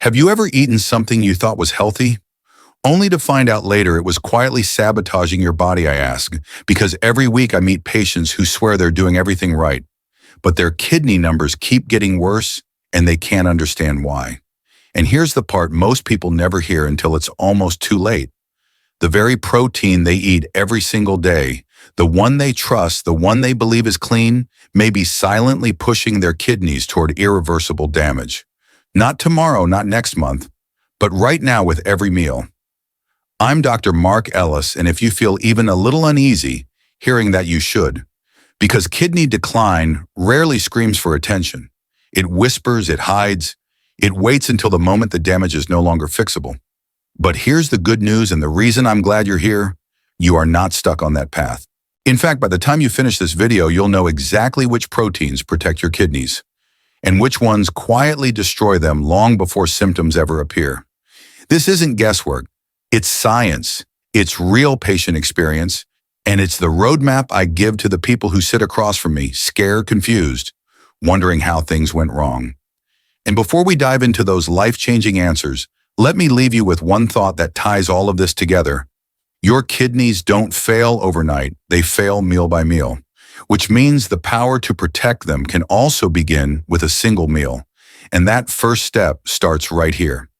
Have you ever eaten something you thought was healthy, only to find out later it was quietly sabotaging your body, I ask, because every week I meet patients who swear they're doing everything right, but their kidney numbers keep getting worse and they can't understand why. And here's the part most people never hear until it's almost too late. The very protein they eat every single day, the one they trust, the one they believe is clean, may be silently pushing their kidneys toward irreversible damage. Not tomorrow, not next month, but right now with every meal. I'm Dr. Mark Ellis, and if you feel even a little uneasy hearing that, you should. Because kidney decline rarely screams for attention. It whispers, it hides, it waits until the moment the damage is no longer fixable. But here's the good news, and the reason I'm glad you're here: you are not stuck on that path. In fact, by the time you finish this video, you'll know exactly which proteins protect your kidneys and which ones quietly destroy them long before symptoms ever appear. This isn't guesswork. It's science. It's real patient experience. And it's the roadmap I give to the people who sit across from me, scared, confused, wondering how things went wrong. And before we dive into those life-changing answers, let me leave you with one thought that ties all of this together. Your kidneys don't fail overnight, they fail meal by meal, which means the power to protect them can also begin with a single meal. And that first step starts right here.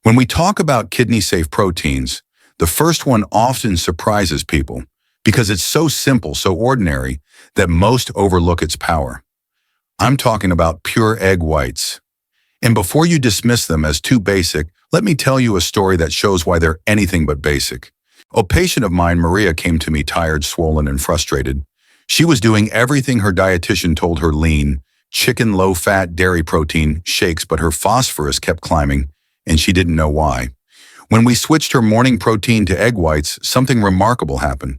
When we talk about kidney-safe proteins, the first one often surprises people because it's so simple, so ordinary, that most overlook its power. I'm talking about pure egg whites. And before you dismiss them as too basic, let me tell you a story that shows why they're anything but basic. A patient of mine, Maria, came to me tired, swollen, and frustrated. She was doing everything her dietitian told her: lean, chicken, low-fat, dairy protein, shakes, but her phosphorus kept climbing, and she didn't know why. When we switched her morning protein to egg whites, something remarkable happened.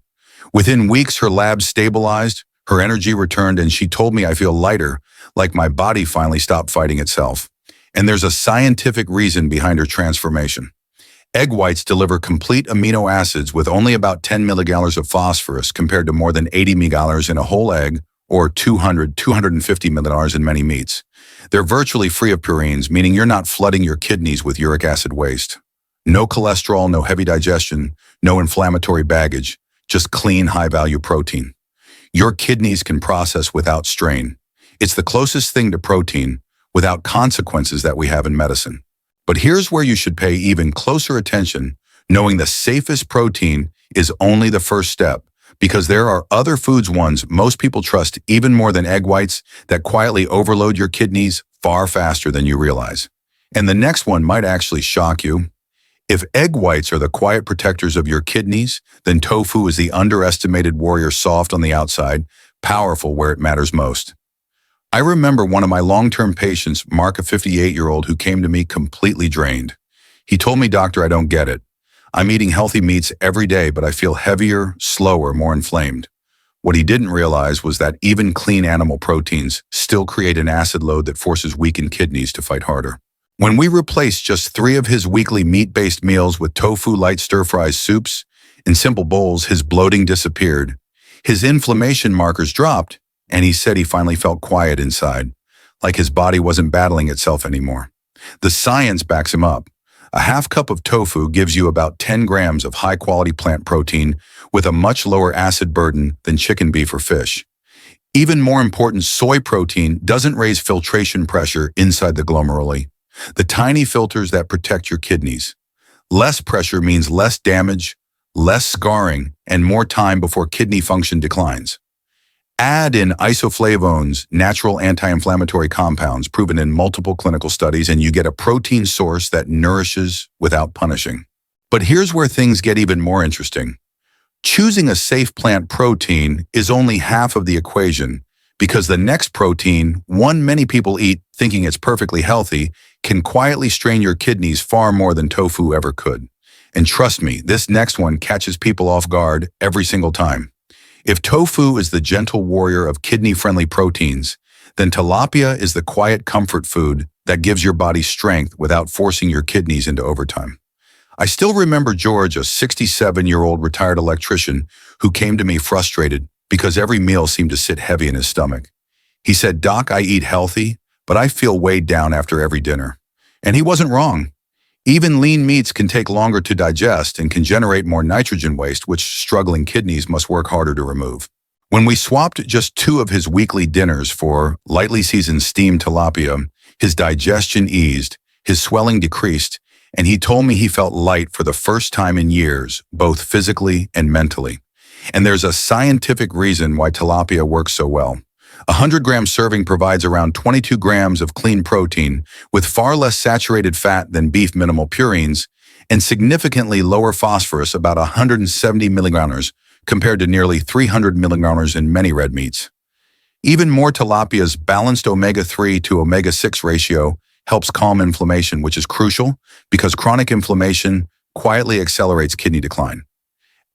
Within weeks, her labs stabilized, her energy returned, and she told me, "I feel lighter, like my body finally stopped fighting itself." And there's a scientific reason behind her transformation. Egg whites deliver complete amino acids with only about 10 milligallons of phosphorus compared to more than 80 milligallons in a whole egg, or 250 milliliters in many meats. They're virtually free of purines, meaning you're not flooding your kidneys with uric acid waste. No cholesterol, no heavy digestion, no inflammatory baggage, just clean, high-value protein. Your kidneys can process without strain. It's the closest thing to protein, without consequences, that we have in medicine. But here's where you should pay even closer attention, knowing the safest protein is only the first step, because there are other foods, ones most people trust even more than egg whites, that quietly overload your kidneys far faster than you realize. And the next one might actually shock you. If egg whites are the quiet protectors of your kidneys, then tofu is the underestimated warrior, soft on the outside, powerful where it matters most. I remember one of my long-term patients, Mark, a 58-year-old, who came to me completely drained. He told me, "Doctor, I don't get it. I'm eating healthy meats every day, but I feel heavier, slower, more inflamed." What he didn't realize was that even clean animal proteins still create an acid load that forces weakened kidneys to fight harder. When we replaced just 3 of his weekly meat-based meals with tofu light stir-fries, soups, and simple bowls, his bloating disappeared, his inflammation markers dropped, and he said he finally felt quiet inside, like his body wasn't battling itself anymore. The science backs him up. A half cup of tofu gives you about 10 grams of high-quality plant protein with a much lower acid burden than chicken, beef, or fish. Even more important, soy protein doesn't raise filtration pressure inside the glomeruli, the tiny filters that protect your kidneys. Less pressure means less damage, less scarring, and more time before kidney function declines. Add in isoflavones, natural anti-inflammatory compounds proven in multiple clinical studies, and you get a protein source that nourishes without punishing. But here's where things get even more interesting. Choosing a safe plant protein is only half of the equation, because the next protein, one many people eat thinking it's perfectly healthy, can quietly strain your kidneys far more than tofu ever could. And trust me, this next one catches people off guard every single time. If tofu is the gentle warrior of kidney-friendly proteins, then tilapia is the quiet comfort food that gives your body strength without forcing your kidneys into overtime. I still remember George, a 67-year-old retired electrician, who came to me frustrated because every meal seemed to sit heavy in his stomach. He said, "Doc, I eat healthy, but I feel weighed down after every dinner." And he wasn't wrong. Even lean meats can take longer to digest and can generate more nitrogen waste, which struggling kidneys must work harder to remove. When we swapped just 2 of his weekly dinners for lightly seasoned steamed tilapia, his digestion eased, his swelling decreased, and he told me he felt light for the first time in years, both physically and mentally. And there's a scientific reason why tilapia works so well. A 100-gram serving provides around 22 grams of clean protein, with far less saturated fat than beef minimal purines, and significantly lower phosphorus, about 170 milligrams, compared to nearly 300 milligrams in many red meats. Even more, tilapia's balanced omega-3 to omega-6 ratio helps calm inflammation, which is crucial because chronic inflammation quietly accelerates kidney decline.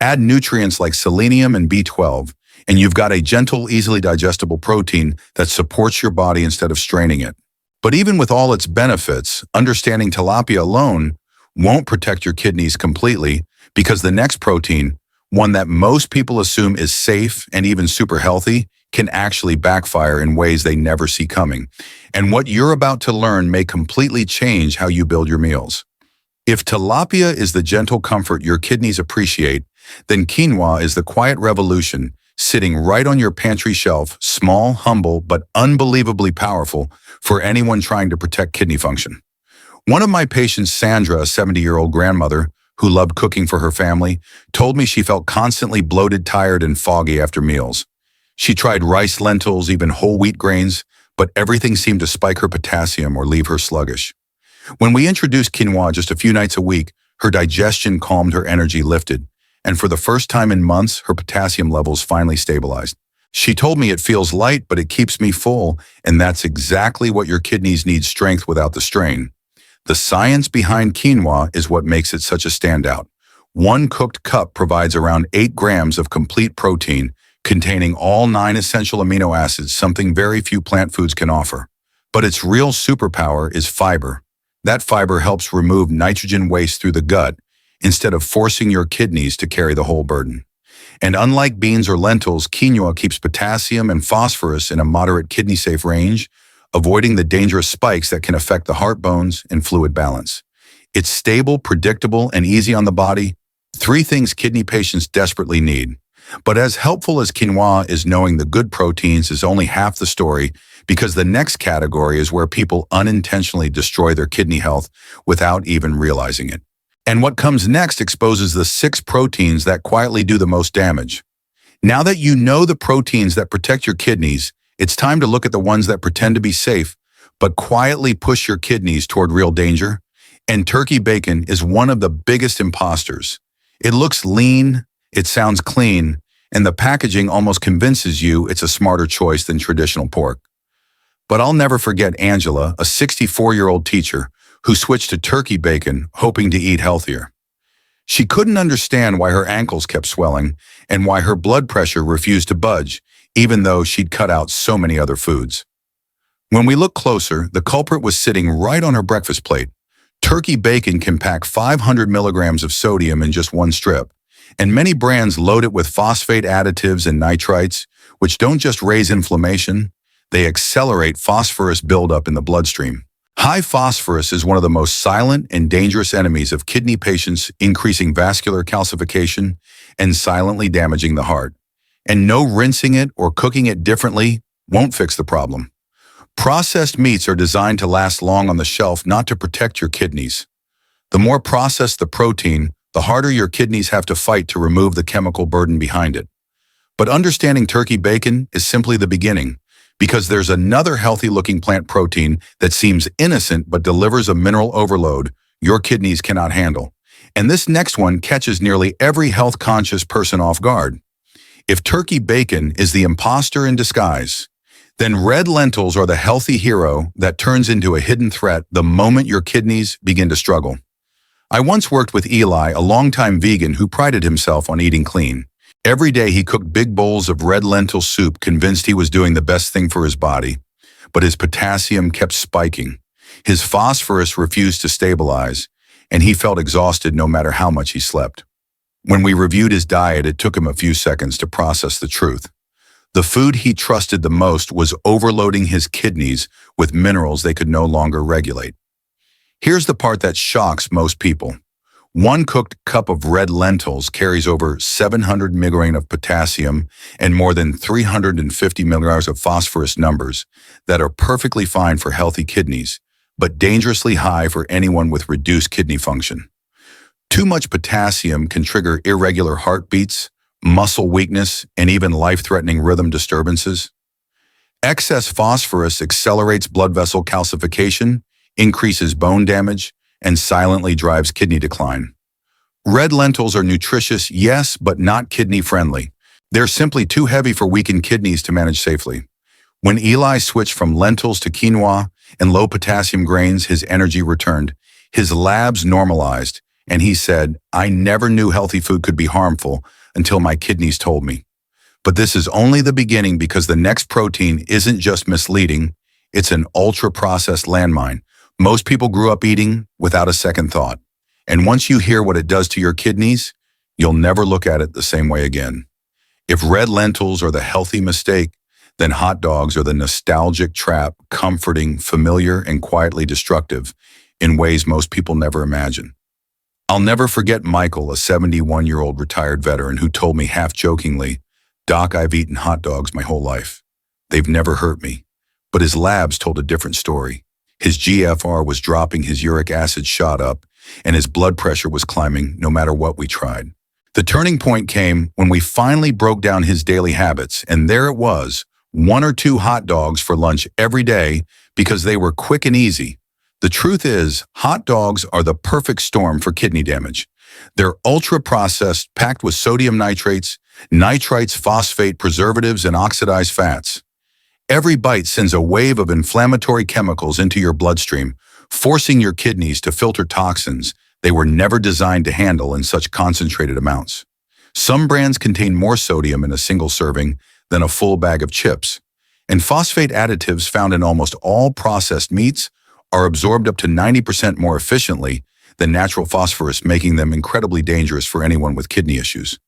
Add nutrients like selenium and B12, and you've got a gentle, easily digestible protein that supports your body instead of straining it. But even with all its benefits, understanding tilapia alone won't protect your kidneys completely, because the next protein, one that most people assume is safe and even super healthy, can actually backfire in ways they never see coming. And what you're about to learn may completely change how you build your meals. If tilapia is the gentle comfort your kidneys appreciate, then quinoa is the quiet revolution sitting right on your pantry shelf, small, humble, but unbelievably powerful for anyone trying to protect kidney function. One of my patients, Sandra, a 70-year-old grandmother who loved cooking for her family, told me she felt constantly bloated, tired, and foggy after meals. She tried rice, lentils, even whole wheat grains, but everything seemed to spike her potassium or leave her sluggish. When we introduced quinoa just a few nights a week, her digestion calmed, her energy lifted, and for the first time in months, her potassium levels finally stabilized. She told me, "It feels light, but it keeps me full," and that's exactly what your kidneys need: strength without the strain. The science behind quinoa is what makes it such a standout. One cooked cup provides around 8 grams of complete protein, containing all 9 essential amino acids, something very few plant foods can offer. But its real superpower is fiber. That fiber helps remove nitrogen waste through the gut, instead of forcing your kidneys to carry the whole burden. And unlike beans or lentils, quinoa keeps potassium and phosphorus in a moderate kidney-safe range, avoiding the dangerous spikes that can affect the heart, bones, and fluid balance. It's stable, predictable, and easy on the body, 3 things kidney patients desperately need. But as helpful as quinoa is, knowing the good proteins is only half the story, because the next category is where people unintentionally destroy their kidney health without even realizing it. And what comes next exposes the 6 proteins that quietly do the most damage. Now that you know the proteins that protect your kidneys, it's time to look at the ones that pretend to be safe, but quietly push your kidneys toward real danger. And turkey bacon is one of the biggest imposters. It looks lean, it sounds clean, and the packaging almost convinces you it's a smarter choice than traditional pork. But I'll never forget Angela, a 64-year-old teacher, who switched to turkey bacon, hoping to eat healthier. She couldn't understand why her ankles kept swelling and why her blood pressure refused to budge, even though she'd cut out so many other foods. When we looked closer, the culprit was sitting right on her breakfast plate. Turkey bacon can pack 500 milligrams of sodium in just one strip, and many brands load it with phosphate additives and nitrites, which don't just raise inflammation, they accelerate phosphorus buildup in the bloodstream. High phosphorus is one of the most silent and dangerous enemies of kidney patients, increasing vascular calcification and silently damaging the heart. And no rinsing it or cooking it differently won't fix the problem. Processed meats are designed to last long on the shelf, not to protect your kidneys. The more processed the protein, the harder your kidneys have to fight to remove the chemical burden behind it. But understanding turkey bacon is simply the beginning, because there's another healthy-looking plant protein that seems innocent but delivers a mineral overload your kidneys cannot handle. And this next one catches nearly every health-conscious person off guard. If turkey bacon is the imposter in disguise, then red lentils are the healthy hero that turns into a hidden threat the moment your kidneys begin to struggle. I once worked with Eli, a longtime vegan who prided himself on eating clean. Every day he cooked big bowls of red lentil soup, convinced he was doing the best thing for his body. But his potassium kept spiking. His phosphorus refused to stabilize, and he felt exhausted no matter how much he slept. When we reviewed his diet, it took him a few seconds to process the truth. The food he trusted the most was overloading his kidneys with minerals they could no longer regulate. Here's the part that shocks most people. One cooked cup of red lentils carries over 700 milligrams of potassium and more than 350 milligrams of phosphorus, numbers that are perfectly fine for healthy kidneys, but dangerously high for anyone with reduced kidney function. Too much potassium can trigger irregular heartbeats, muscle weakness, and even life-threatening rhythm disturbances. Excess phosphorus accelerates blood vessel calcification, increases bone damage, and silently drives kidney decline. Red lentils are nutritious, yes, but not kidney-friendly. They're simply too heavy for weakened kidneys to manage safely. When Eli switched from lentils to quinoa and low-potassium grains, his energy returned. His labs normalized, and he said, "I never knew healthy food could be harmful until my kidneys told me." But this is only the beginning, because the next protein isn't just misleading, it's an ultra-processed landmine most people grew up eating without a second thought. And once you hear what it does to your kidneys, you'll never look at it the same way again. If red lentils are the healthy mistake, then hot dogs are the nostalgic trap, comforting, familiar, and quietly destructive in ways most people never imagine. I'll never forget Michael, a 71-year-old retired veteran who told me half-jokingly, "Doc, I've eaten hot dogs my whole life. They've never hurt me." But his labs told a different story. His GFR was dropping, his uric acid shot up, and his blood pressure was climbing no matter what we tried. The turning point came when we finally broke down his daily habits, and there it was, 1 or 2 hot dogs for lunch every day because they were quick and easy. The truth is, hot dogs are the perfect storm for kidney damage. They're ultra-processed, packed with sodium nitrates, nitrites, phosphate, preservatives, and oxidized fats. Every bite sends a wave of inflammatory chemicals into your bloodstream, forcing your kidneys to filter toxins they were never designed to handle in such concentrated amounts. Some brands contain more sodium in a single serving than a full bag of chips, and phosphate additives found in almost all processed meats are absorbed up to 90% more efficiently than natural phosphorus, making them incredibly dangerous for anyone with kidney issues.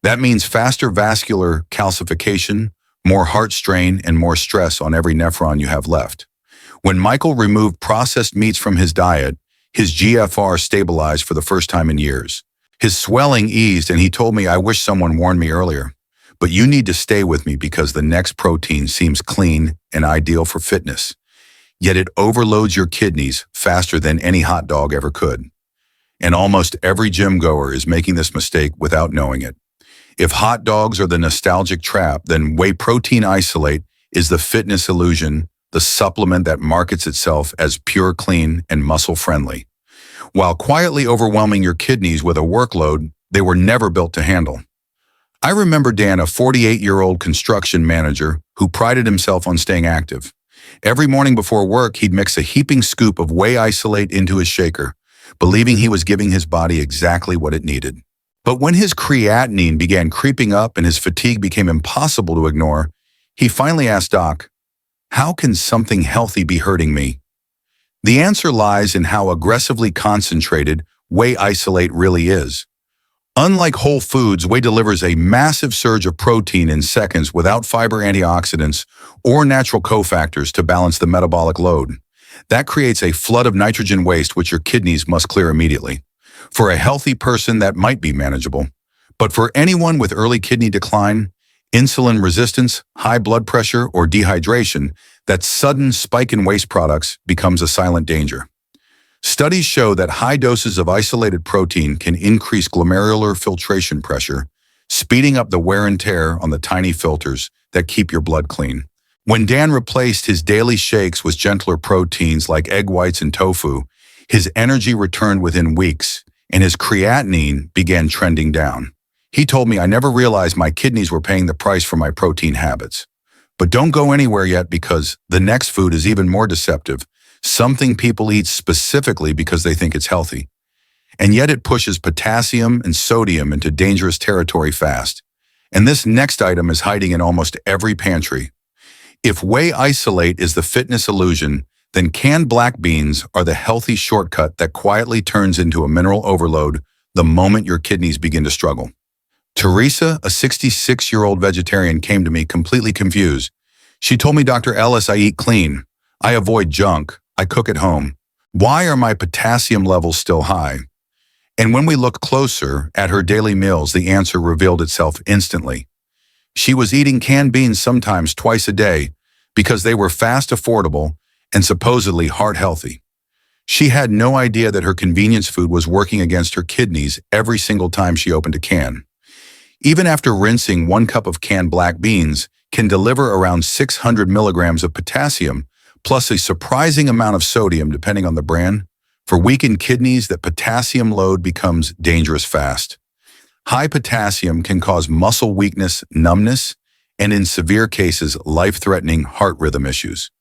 That means faster vascular calcification, more heart strain, and more stress on every nephron you have left. When Michael removed processed meats from his diet, his GFR stabilized for the first time in years. His swelling eased, and he told me, "I wish someone warned me earlier. But you need to stay with me because the next protein seems clean and ideal for fitness. Yet it overloads your kidneys faster than any hot dog ever could." And almost every gym goer is making this mistake without knowing it. If hot dogs are the nostalgic trap, then whey protein isolate is the fitness illusion, the supplement that markets itself as pure, clean, and muscle-friendly. While quietly overwhelming your kidneys with a workload they were never built to handle. I remember Dan, a 48-year-old construction manager who prided himself on staying active. Every morning before work, he'd mix a heaping scoop of whey isolate into his shaker, believing he was giving his body exactly what it needed. But when his creatinine began creeping up and his fatigue became impossible to ignore, he finally asked, "Doc, how can something healthy be hurting me?" The answer lies in how aggressively concentrated whey isolate really is. Unlike whole foods, whey delivers a massive surge of protein in seconds without fiber, antioxidants, or natural cofactors to balance the metabolic load. That creates a flood of nitrogen waste which your kidneys must clear immediately. For a healthy person, that might be manageable. But for anyone with early kidney decline, insulin resistance, high blood pressure, or dehydration, that sudden spike in waste products becomes a silent danger. Studies show that high doses of isolated protein can increase glomerular filtration pressure, speeding up the wear and tear on the tiny filters that keep your blood clean. When Dan replaced his daily shakes with gentler proteins like egg whites and tofu, his energy returned within weeks, and his creatinine began trending down. He told me, "I never realized my kidneys were paying the price for my protein habits." But don't go anywhere yet, because the next food is even more deceptive, something people eat specifically because they think it's healthy. And yet it pushes potassium and sodium into dangerous territory fast. And this next item is hiding in almost every pantry. If whey isolate is the fitness illusion, then canned black beans are the healthy shortcut that quietly turns into a mineral overload the moment your kidneys begin to struggle. Teresa, a 66-year-old vegetarian, came to me completely confused. She told me, "Dr. Ellis, I eat clean. I avoid junk. I cook at home. Why are my potassium levels still high? And when we looked closer at her daily meals, the answer revealed itself instantly. She was eating canned beans sometimes twice a day because they were fast, affordable, and supposedly heart healthy. She had no idea that her convenience food was working against her kidneys every single time she opened a can. Even after rinsing 1 cup of canned black beans can deliver around 600 milligrams of potassium, plus a surprising amount of sodium depending on the brand. For weakened kidneys, that potassium load becomes dangerous fast. High potassium can cause muscle weakness, numbness, and in severe cases, life-threatening heart rhythm issues.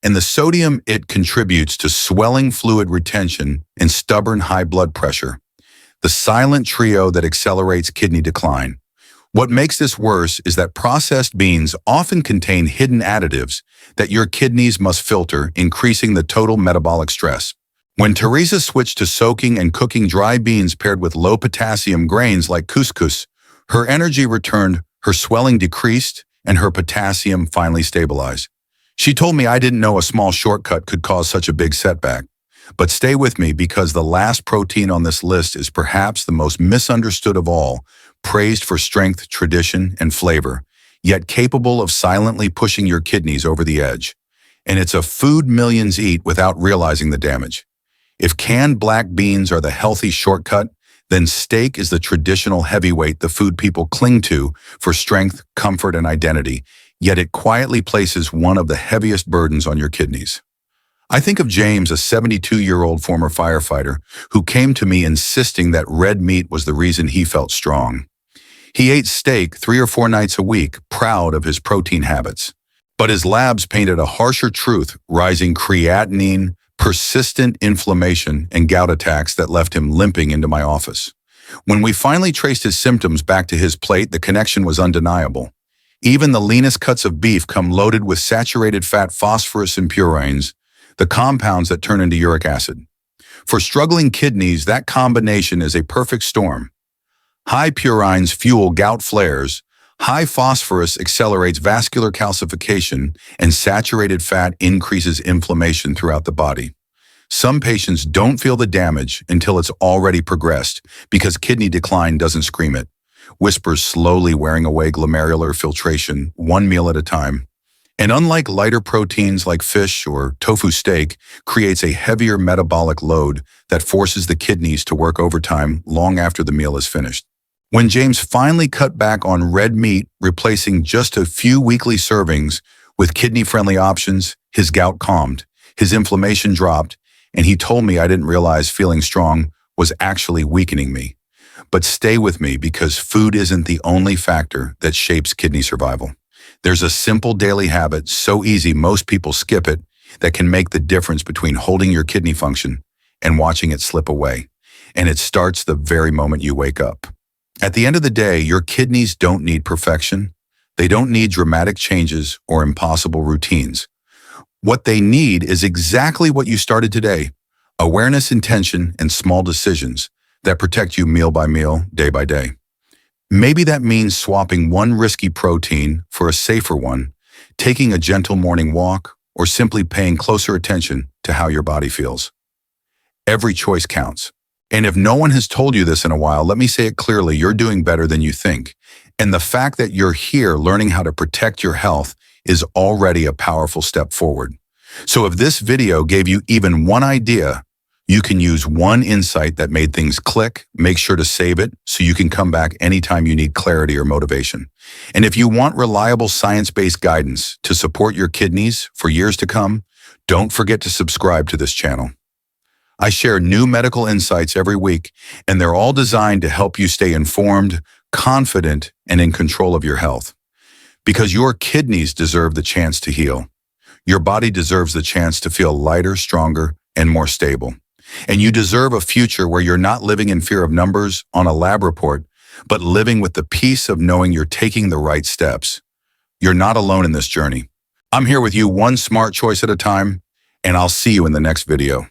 And the sodium, it contributes to swelling fluid retention and stubborn high blood pressure, the silent trio that accelerates kidney decline. What makes this worse is that processed beans often contain hidden additives that your kidneys must filter, increasing the total metabolic stress. When Teresa switched to soaking and cooking dry beans paired with low potassium grains like couscous, her energy returned, her swelling decreased, and her potassium finally stabilized. She told me I didn't know a small shortcut could cause such a big setback. But stay with me, because the last protein on this list is perhaps the most misunderstood of all, praised for strength, tradition, and flavor, yet capable of silently pushing your kidneys over the edge. And it's a food millions eat without realizing the damage. If canned black beans are the healthy shortcut, then steak is the traditional heavyweight the food people cling to for strength, comfort, and identity, yet it quietly places one of the heaviest burdens on your kidneys. I think of James, a 72-year-old former firefighter, who came to me insisting that red meat was the reason he felt strong. He ate steak 3 or 4 nights a week, proud of his protein habits. But his labs painted a harsher truth, rising creatinine, persistent inflammation, and gout attacks that left him limping into my office. When we finally traced his symptoms back to his plate, the connection was undeniable. Even the leanest cuts of beef come loaded with saturated fat, phosphorus, and purines, the compounds that turn into uric acid. For struggling kidneys, that combination is a perfect storm. High purines fuel gout flares, high phosphorus accelerates vascular calcification, and saturated fat increases inflammation throughout the body. Some patients don't feel the damage until it's already progressed, because kidney decline doesn't scream it. Whispers slowly wearing away glomerular filtration, one meal at a time. And unlike lighter proteins like fish or tofu steak, creates a heavier metabolic load that forces the kidneys to work overtime long after the meal is finished. When James finally cut back on red meat, replacing just a few weekly servings with kidney-friendly options, his gout calmed, his inflammation dropped, and he told me I didn't realize feeling strong was actually weakening me. But stay with me, because food isn't the only factor that shapes kidney survival. There's a simple daily habit, so easy most people skip it, that can make the difference between holding your kidney function and watching it slip away. And it starts the very moment you wake up. At the end of the day, your kidneys don't need perfection. They don't need dramatic changes or impossible routines. What they need is exactly what you started today: awareness, intention, and small decisions that protect you meal by meal, day by day. Maybe that means swapping one risky protein for a safer one, taking a gentle morning walk, or simply paying closer attention to how your body feels. Every choice counts. And if no one has told you this in a while, let me say it clearly: you're doing better than you think. And the fact that you're here learning how to protect your health is already a powerful step forward. So if this video gave you even one idea, you can use one insight that made things click, make sure to save it so you can come back anytime you need clarity or motivation. And if you want reliable science-based guidance to support your kidneys for years to come, don't forget to subscribe to this channel. I share new medical insights every week, and they're all designed to help you stay informed, confident, and in control of your health. Because your kidneys deserve the chance to heal. Your body deserves the chance to feel lighter, stronger, and more stable. And you deserve a future where you're not living in fear of numbers on a lab report, but living with the peace of knowing you're taking the right steps. You're not alone in this journey. I'm here with you, one smart choice at a time, and I'll see you in the next video.